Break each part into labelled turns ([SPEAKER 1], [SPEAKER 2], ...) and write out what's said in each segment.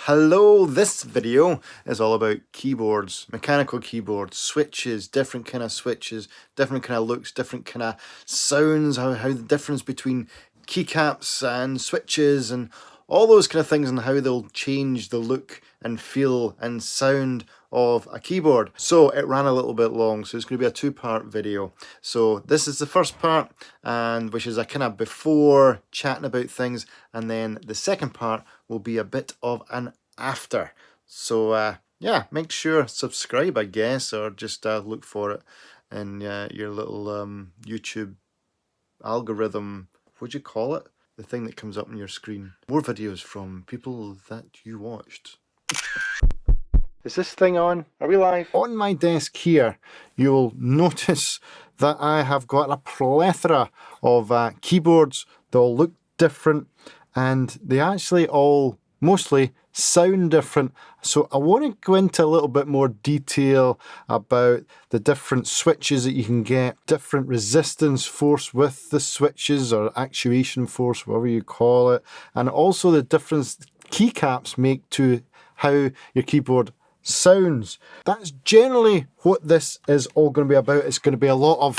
[SPEAKER 1] Hello, this video is all about keyboards, mechanical keyboards, switches, different kind of switches, different kind of looks, different kind of sounds, how the difference between keycaps and switches and all those kind of things and how they'll change the look and feel and sound of a keyboard. So it ran a little bit long, so it's going to be a two-part video. So this is the first part, and which is a kind of before chatting about things, and then the second part will be a bit of an after. So yeah, make sure subscribe, I guess, or just look for it in your little YouTube algorithm. What do you call it? The thing that comes up on your screen. More videos from people that you watched. Is this thing on? Are we live? On my desk here, you'll notice that I have got a plethora of keyboards. They all look different and they actually all mostly sound different. So I want to go into a little bit more detail about the different switches that you can get, different resistance force with the switches or actuation force, whatever you call it, and also the difference keycaps make to how your keyboard sounds. That's generally what this is all going to be about. It's going to be a lot of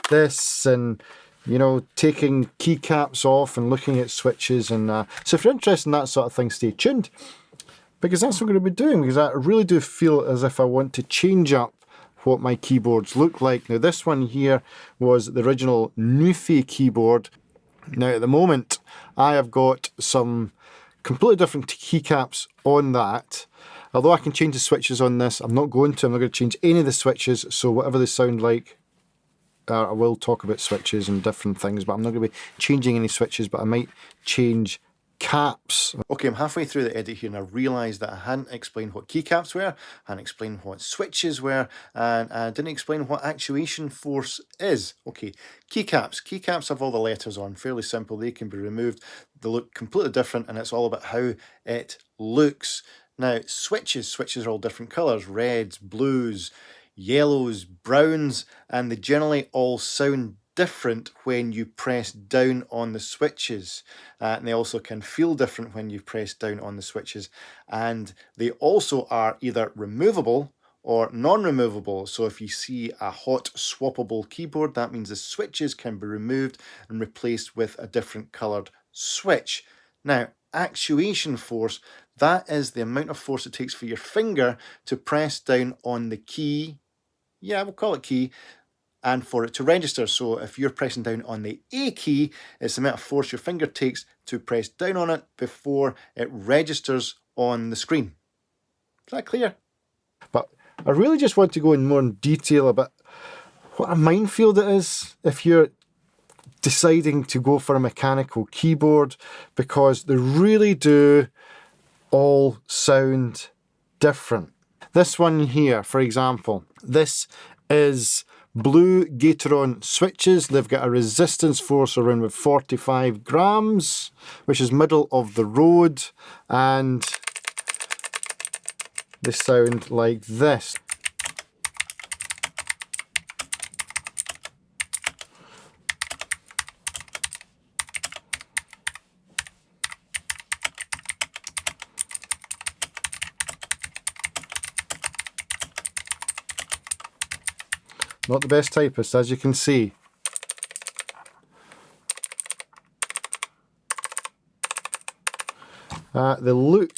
[SPEAKER 1] this and, you know, taking keycaps off and looking at switches. And so if you're interested in that sort of thing, stay tuned, because that's what I'm going to be doing, because I really do feel as if I want to change up what my keyboards look like. Now this one here was the original NuPhy keyboard. Now at the moment I have got some completely different keycaps on that. Although I can change the switches on this, I'm not going to change any of the switches, so whatever they sound like, I will talk about switches and different things, but I'm not going to be changing any switches, but I might change caps. Okay, I'm halfway through the edit here and I realised that I hadn't explained what keycaps were, I hadn't explained what switches were, and I didn't explain what actuation force is. Okay, keycaps. Keycaps have all the letters on, fairly simple, they can be removed, they look completely different, and it's all about how it looks. Now, switches are all different colours, reds, blues, yellows, browns, and they generally all sound different when you press down on the switches. And they also can feel different when you press down on the switches. And they also are either removable or non-removable. So if you see a hot swappable keyboard, that means the switches can be removed and replaced with a different coloured switch. Now, actuation force, that is the amount of force it takes for your finger to press down on the key, yeah, we'll call it key, and for it to register. So if you're pressing down on the A key, it's the amount of force your finger takes to press down on it before it registers on the screen. Is that clear? But I really just want to go in more in detail about what a minefield it is if you're deciding to go for a mechanical keyboard, because they really do all sound different. This one here, for example, this is blue Kechron switches. They've got a resistance force around with 45 grams, which is middle of the road, and they sound like this. Not the best typist, as you can see. They look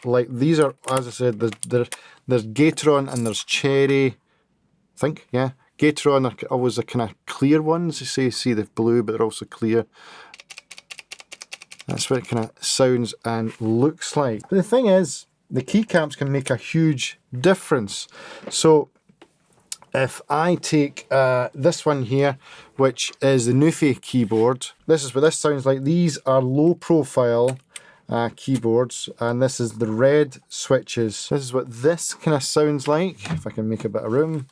[SPEAKER 1] like these are, as I said, there's Kechron and there's cherry. I think, yeah. Kechron are always the kind of clear ones. You see they're blue, but they're also clear. That's what it kind of sounds and looks like. But the thing is, the keycaps can make a huge difference. So if I take this one here, which is the NuPhy keyboard, this is what this sounds like. These are low profile keyboards, and this is the red switches. This is what this kind of sounds like, if I can make a bit of room.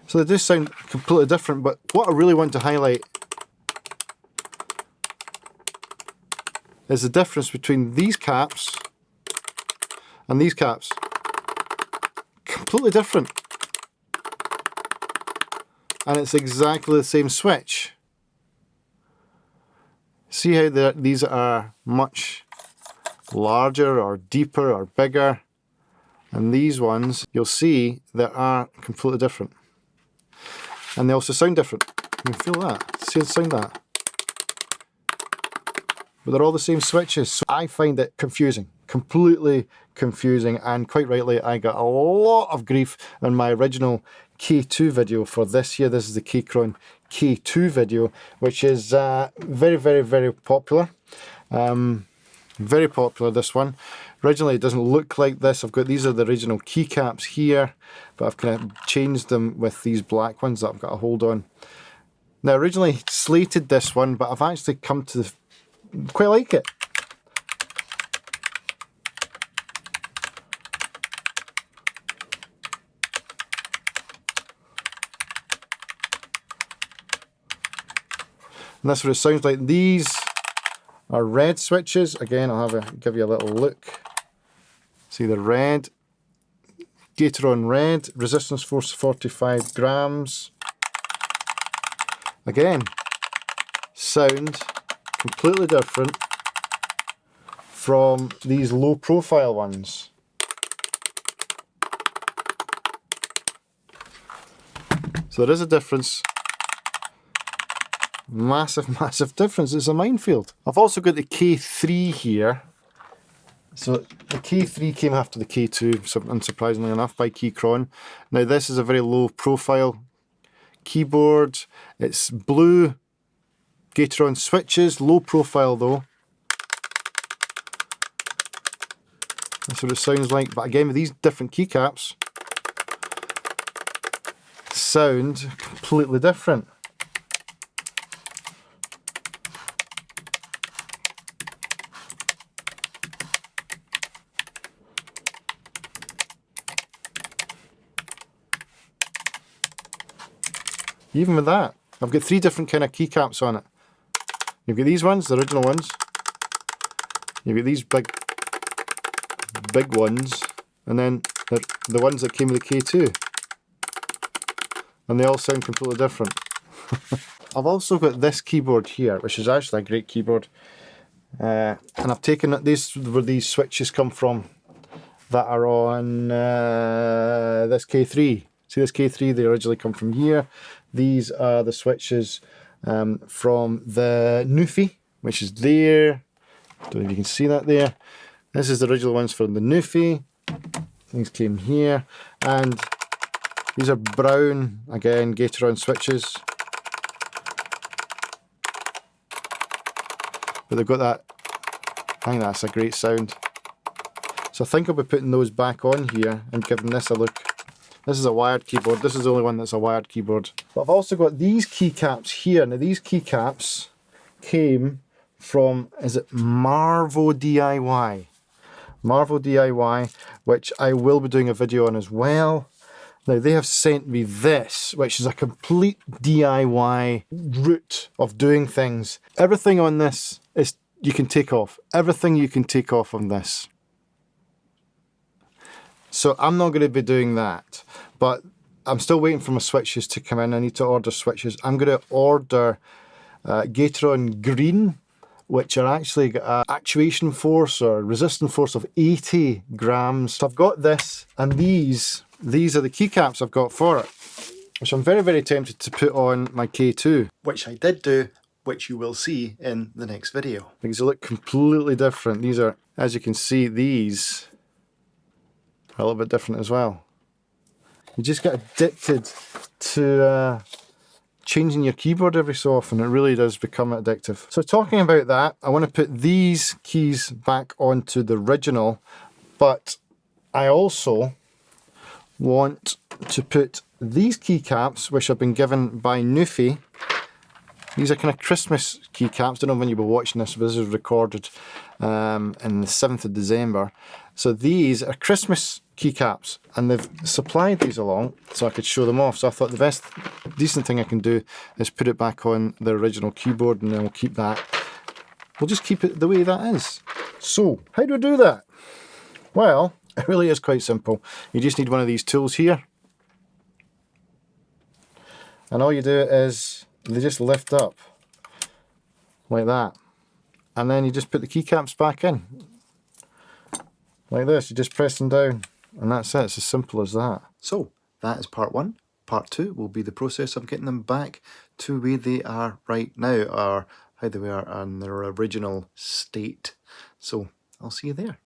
[SPEAKER 1] So they do sound completely different, but what I really want to highlight is the difference between these caps and these caps. completely different. And it's exactly the same switch. See how these are much larger or deeper or bigger, and these ones you'll see that are completely different, and they also sound different. You can feel that, see the sound that, but they're all the same switches. So I find it confusing, completely confusing, and quite rightly I got a lot of grief on my original K2 video for this year. This is the Kechron K2 video, which is very popular. Very popular, this one. Originally it doesn't look like this. These are the original keycaps here, but I've kind of changed them with these black ones that I've got a hold on. Now originally slated this one, but I've actually come to quite like it. And that's what it sounds like. These are red switches. Again, I'll give you a little look. See the red, Kechron red, resistance force 45 grams. Again, sound completely different from these low profile ones. So there is a difference. Massive difference. It's a minefield. I've also got the K3 here. So the K3 came after the K2, unsurprisingly enough, by Kechron. Now this is a very low profile keyboard. It's blue Kechron switches, low profile though. That's what it sounds like. But again, with these different keycaps, sound completely different. Even with that, I've got 3 different kind of keycaps on it. You've got these ones, the original ones. You've got these big ones, and then the ones that came with the K2. And they all sound completely different. I've also got this keyboard here, which is actually a great keyboard. And I've taken where these switches come from that are on this K3. See this K3, they originally come from here. These are the switches from the NuPhy, which is there. Don't know if you can see that there. This is the original ones from the NuPhy. These came here. And these are brown, again, Kechron switches. But they've got that, I think that's a great sound. So I think I'll be putting those back on here and giving this a look. This is a wired keyboard. This is the only one that's a wired keyboard. But I've also got these keycaps here. Now these keycaps came from, is it Marvo DIY? Marvo DIY, which I will be doing a video on as well. Now they have sent me this, which is a complete DIY route of doing things. Everything on this is you can take off. Everything you can take off on this. So I'm not going to be doing that, but I'm still waiting for my switches to come in. I need to order switches. I'm going to order Kechron green, which are actually got an actuation force or resistance force of 80 grams. So I've got this, and these are the keycaps I've got for it, which I'm very tempted to put on my K2. Which I did do, which you will see in the next video. Because they look completely different. These are, as you can see, these a little bit different as well. You just get addicted to changing your keyboard every so often. It really does become addictive. So talking about that, I want to put these keys back onto the original, but I also want to put these keycaps, which have been given by NuPhy. These are kind of Christmas keycaps. Don't know when you'll be watching this, but this is recorded in the 7th of December. So these are Christmas keycaps, and they've supplied these along so I could show them off. So I thought the best decent thing I can do is put it back on the original keyboard, and then we'll keep that. We'll just keep it the way that is. So how do I do that? Well, It really is quite simple. You just need one of these tools here. And all you do is, they just lift up like that. And then you just put the keycaps back in. Like this, you just press them down. And that's it, it's as simple as that. So, that is part 1. Part 2 will be the process of getting them back to where they are right now, or how they were in their original state. So, I'll see you there.